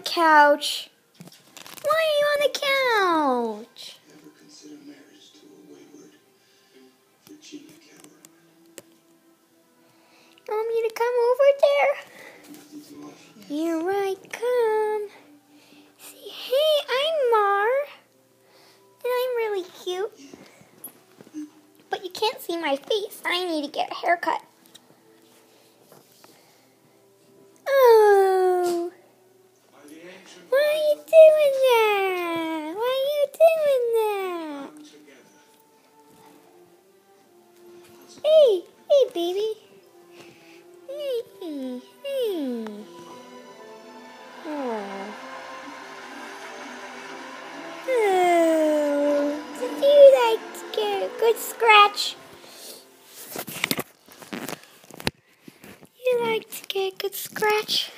couch? Why are you on the couch? Never consider marriage to a wayward Virginia coward. You want me to come over there? Nothing's emotional. Here I come. Say, hey, I'm Mar. And I'm really cute. But you can't see my face. I need to get a haircut. Oh. Why are you doing that? Why are you doing that? Hey, baby. Hey. Oh, did you like to get a good scratch? You like to get a good scratch?